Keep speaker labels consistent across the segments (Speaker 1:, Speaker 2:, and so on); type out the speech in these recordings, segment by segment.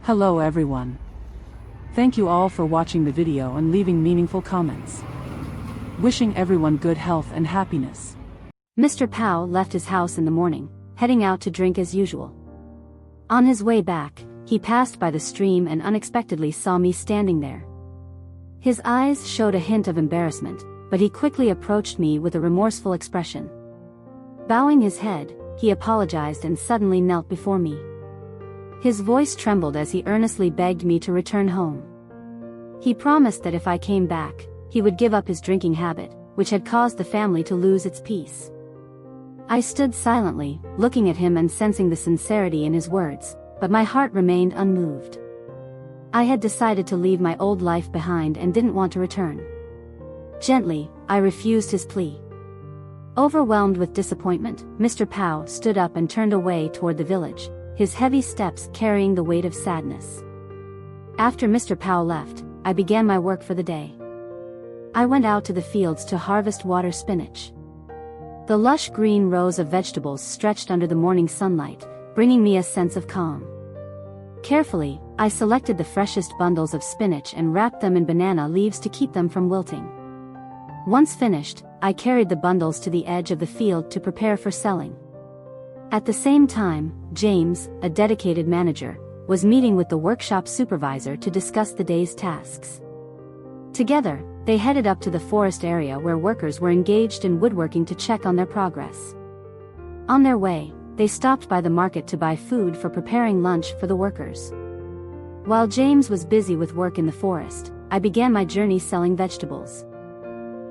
Speaker 1: Hello everyone. Thank you all for watching the video and leaving meaningful comments. Wishing everyone good health and happiness.
Speaker 2: Mr. Pow left his house in the morning, heading out to drink as usual. On his way back, he passed by the stream and unexpectedly saw me standing there. His eyes showed a hint of embarrassment, but he quickly approached me with a remorseful expression. Bowing his head, he apologized and suddenly knelt before me. His voice trembled as he earnestly begged me to return home. He promised that if I came back, he would give up his drinking habit, which had caused the family to lose its peace. I stood silently, looking at him and sensing the sincerity in his words, but my heart remained unmoved. I had decided to leave my old life behind and didn't want to return. Gently, I refused his plea. Overwhelmed with disappointment, Mr. Pow stood up and turned away toward the village, his heavy steps carrying the weight of sadness. After Mr. Pow left, I began my work for the day. I went out to the fields to harvest water spinach. The lush green rows of vegetables stretched under the morning sunlight, bringing me a sense of calm. Carefully, I selected the freshest bundles of spinach and wrapped them in banana leaves to keep them from wilting. Once finished, I carried the bundles to the edge of the field to prepare for selling. At the same time, James, a dedicated manager, was meeting with the workshop supervisor to discuss the day's tasks. Together, they headed up to the forest area where workers were engaged in woodworking to check on their progress. On their way, they stopped by the market to buy food for preparing lunch for the workers. While James was busy with work in the forest, I began my journey selling vegetables.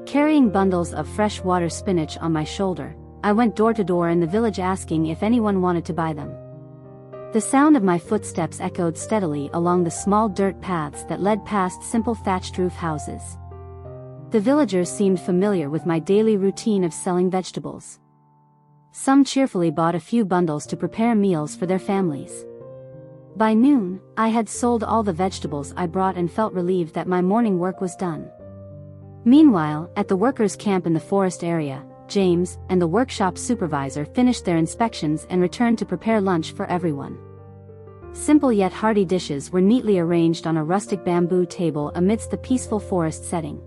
Speaker 2: Carrying bundles of freshwater spinach on my shoulder, I went door to door in the village asking if anyone wanted to buy them. The sound of my footsteps echoed steadily along the small dirt paths that led past simple thatched roof houses. The villagers seemed familiar with my daily routine of selling vegetables. Some cheerfully bought a few bundles to prepare meals for their families. By noon, I had sold all the vegetables I brought and felt relieved that my morning work was done. Meanwhile, at the workers' camp in the forest area, James and the workshop supervisor finished their inspections and returned to prepare lunch for everyone. Simple yet hearty dishes were neatly arranged on a rustic bamboo table amidst the peaceful forest setting.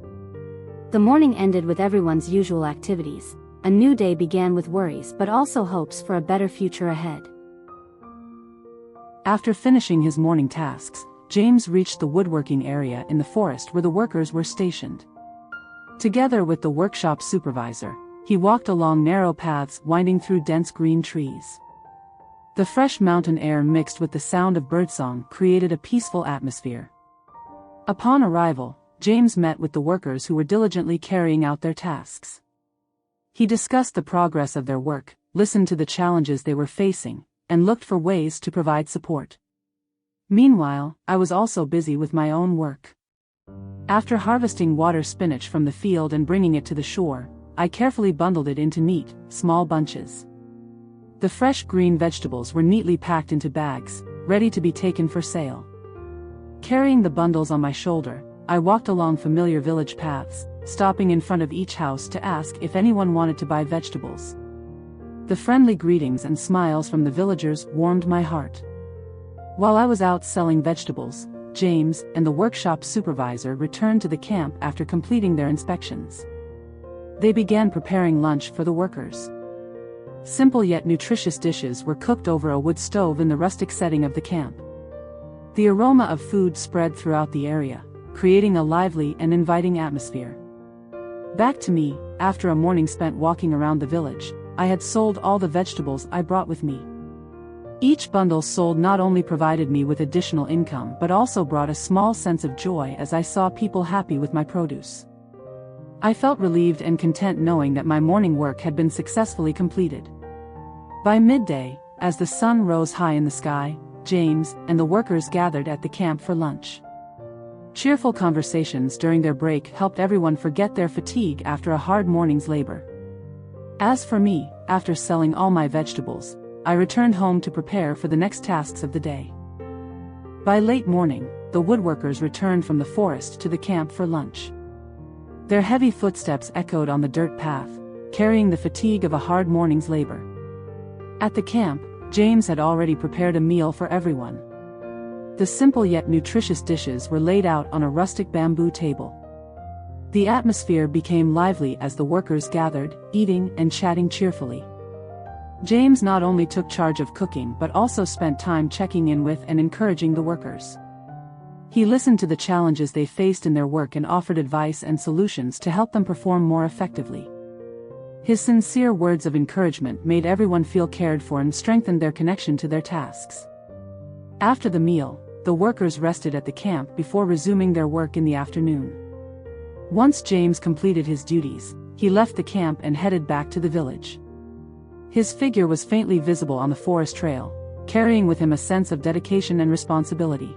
Speaker 2: The morning ended with everyone's usual activities. A new day began with worries but also hopes for a better future ahead.
Speaker 1: After finishing his morning tasks, James reached the woodworking area in the forest where the workers were stationed. Together with the workshop supervisor, he walked along narrow paths winding through dense green trees. The fresh mountain air mixed with the sound of birdsong created a peaceful atmosphere. Upon arrival, James met with the workers who were diligently carrying out their tasks. He discussed the progress of their work, listened to the challenges they were facing, and looked for ways to provide support. Meanwhile, I was also busy with my own work. After harvesting water spinach from the field and bringing it to the shore, I carefully bundled it into neat, small bunches. The fresh green vegetables were neatly packed into bags, ready to be taken for sale. Carrying the bundles on my shoulder, I walked along familiar village paths, stopping in front of each house to ask if anyone wanted to buy vegetables. The friendly greetings and smiles from the villagers warmed my heart. While I was out selling vegetables, James and the workshop supervisor returned to the camp after completing their inspections. They began preparing lunch for the workers. Simple yet nutritious dishes were cooked over a wood stove in the rustic setting of the camp. The aroma of food spread throughout the area, creating a lively and inviting atmosphere. Back to me, after a morning spent walking around the village, I had sold all the vegetables I brought with me. Each bundle sold not only provided me with additional income but also brought a small sense of joy as I saw people happy with my produce. I felt relieved and content knowing that my morning work had been successfully completed. By midday, as the sun rose high in the sky, James and the workers gathered at the camp for lunch. Cheerful conversations during their break helped everyone forget their fatigue after a hard morning's labor. As for me, after selling all my vegetables, I returned home to prepare for the next tasks of the day. By late morning, the woodworkers returned from the forest to the camp for lunch. Their heavy footsteps echoed on the dirt path, carrying the fatigue of a hard morning's labor. At the camp, James had already prepared a meal for everyone. The simple yet nutritious dishes were laid out on a rustic bamboo table. The atmosphere became lively as the workers gathered, eating and chatting cheerfully. James not only took charge of cooking but also spent time checking in with and encouraging the workers. He listened to the challenges they faced in their work and offered advice and solutions to help them perform more effectively. His sincere words of encouragement made everyone feel cared for and strengthened their connection to their tasks. After the meal, the workers rested at the camp before resuming their work in the afternoon. Once James completed his duties, he left the camp and headed back to the village. His figure was faintly visible on the forest trail, carrying with him a sense of dedication and responsibility.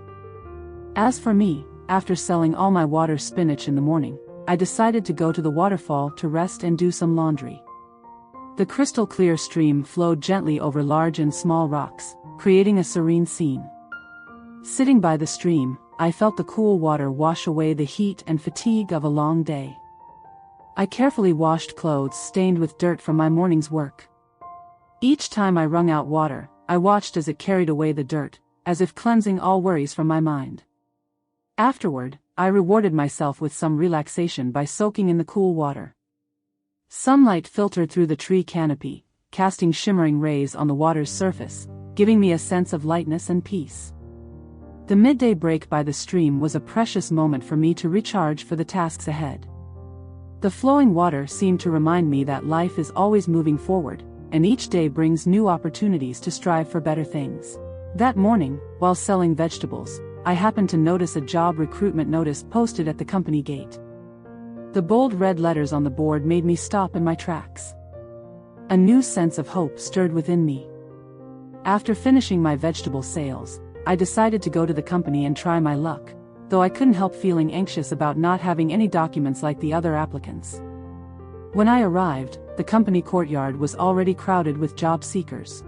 Speaker 1: As for me, after selling all my water spinach in the morning, I decided to go to the waterfall to rest and do some laundry. The crystal-clear stream flowed gently over large and small rocks, creating a serene scene. Sitting by the stream, I felt the cool water wash away the heat and fatigue of a long day. I carefully washed clothes stained with dirt from my morning's work. Each time I wrung out water, I watched as it carried away the dirt, as if cleansing all worries from my mind. Afterward, I rewarded myself with some relaxation by soaking in the cool water. Sunlight filtered through the tree canopy, casting shimmering rays on the water's surface, giving me a sense of lightness and peace. The midday break by the stream was a precious moment for me to recharge for the tasks ahead. The flowing water seemed to remind me that life is always moving forward, and each day brings new opportunities to strive for better things. That morning, while selling vegetables, I happened to notice a job recruitment notice posted at the company gate. The bold red letters on the board made me stop in my tracks. A new sense of hope stirred within me. After finishing my vegetable sales, I decided to go to the company and try my luck, though I couldn't help feeling anxious about not having any documents like the other applicants. When I arrived, the company courtyard was already crowded with job seekers.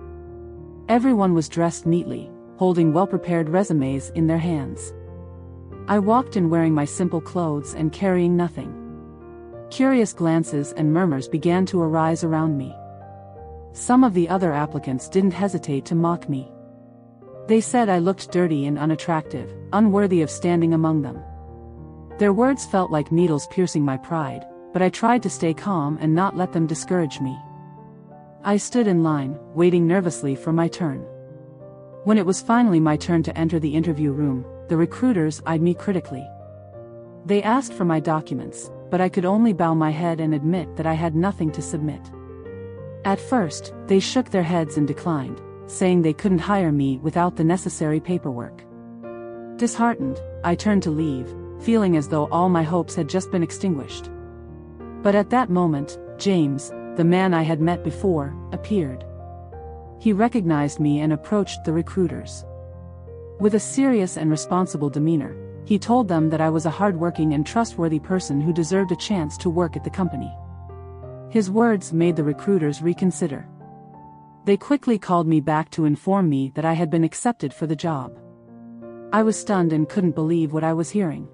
Speaker 1: Everyone was dressed neatly, holding well-prepared resumes in their hands. I walked in wearing my simple clothes and carrying nothing. Curious glances and murmurs began to arise around me. Some of the other applicants didn't hesitate to mock me. They said I looked dirty and unattractive, unworthy of standing among them. Their words felt like needles piercing my pride, but I tried to stay calm and not let them discourage me. I stood in line, waiting nervously for my turn. When it was finally my turn to enter the interview room, the recruiters eyed me critically. They asked for my documents, but I could only bow my head and admit that I had nothing to submit. At first, they shook their heads and declined, saying they couldn't hire me without the necessary paperwork. Disheartened, I turned to leave, feeling as though all my hopes had just been extinguished. But at that moment, James, the man I had met before, appeared. He recognized me and approached the recruiters. With a serious and responsible demeanor, he told them that I was a hardworking and trustworthy person who deserved a chance to work at the company. His words made the recruiters reconsider. They quickly called me back to inform me that I had been accepted for the job. I was stunned and couldn't believe what I was hearing.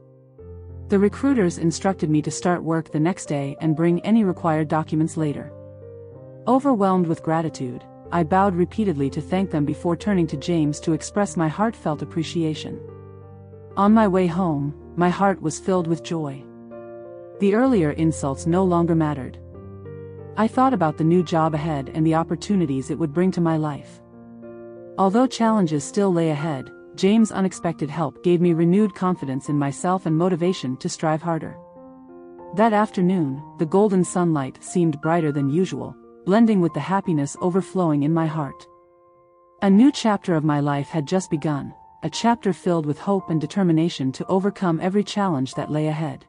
Speaker 1: The recruiters instructed me to start work the next day and bring any required documents later. Overwhelmed with gratitude, I bowed repeatedly to thank them before turning to James to express my heartfelt appreciation. On my way home, my heart was filled with joy. The earlier insults no longer mattered. I thought about the new job ahead and the opportunities it would bring to my life. Although challenges still lay ahead, James' unexpected help gave me renewed confidence in myself and motivation to strive harder. That afternoon, the golden sunlight seemed brighter than usual, blending with the happiness overflowing in my heart. A new chapter of my life had just begun, a chapter filled with hope and determination to overcome every challenge that lay ahead.